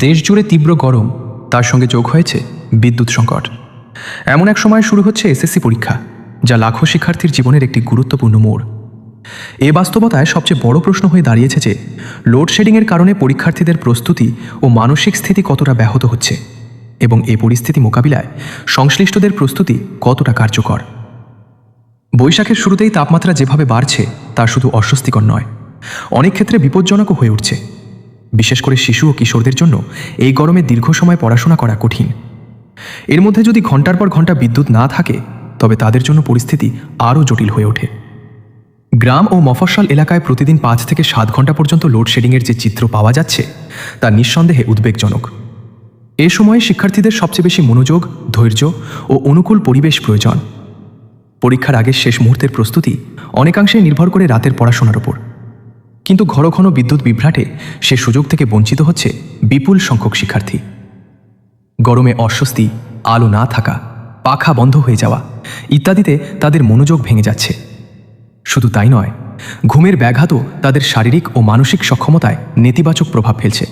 দেশ জুড়ে তীব্র গরম, তার সঙ্গে যোগ হয়েছে বিদ্যুৎ সংকট। এমন এক সময় শুরু হচ্ছে এসএসসি পরীক্ষা, যা লাখো শিক্ষার্থীর জীবনের একটি গুরুত্বপূর্ণ মোড়। এ বাস্তবতায় সবচেয়ে বড় প্রশ্ন হয়ে দাঁড়িয়েছে যে লোডশেডিংয়ের কারণে পরীক্ষার্থীদের প্রস্তুতি ও মানসিক স্থিতি কতটা ব্যাহত হচ্ছে, এবং এই পরিস্থিতি মোকাবিলায় সংশ্লিষ্টদের প্রস্তুতি কতটা কার্যকর। বৈশাখের শুরুতেই তাপমাত্রা যেভাবে বাড়ছে তা শুধু অস্বস্তিকর নয়, অনেক ক্ষেত্রে বিপজ্জনকও হয়ে উঠছে। বিশেষ করে শিশু ও কিশোরদের জন্য এই গরমে দীর্ঘ সময় পড়াশোনা করা কঠিন। এর মধ্যে যদি ঘন্টার পর ঘন্টা বিদ্যুৎ না থাকে, তবে তাদের জন্য পরিস্থিতি আরও জটিল হয়ে ওঠে। গ্রাম ও মফস্বল এলাকায় প্রতিদিন 5 থেকে 7 ঘন্টা পর্যন্ত লোডশেডিংয়ের যে চিত্র পাওয়া যাচ্ছে তা নিঃসন্দেহে উদ্বেগজনক। এ সময়ে শিক্ষার্থীদের সবচেয়ে বেশি মনোযোগ, ধৈর্য ও অনুকূল পরিবেশ প্রয়োজন। পরীক্ষার আগের শেষ মুহূর্তের প্রস্তুতি অনেকাংশেই নির্ভর করে রাতের পড়াশোনার ওপর। কিন্তু ঘন ঘন বিদ্যুৎ বিভ্রাটে সে সুযোগ থেকে বঞ্চিত হচ্ছে বিপুল সংখ্যক শিক্ষার্থী। গরমে অস্বস্তি, আলো না থাকা, পাখা বন্ধ হয়ে যাওয়া ইত্যাদিতে তাদের মনোযোগ ভেঙে যাচ্ছে। শুধু তাই নয়, ঘুমের ব্যাঘাতও তাদের শারীরিক ও মানসিক সক্ষমতায় নেতিবাচক প্রভাব ফেলছে।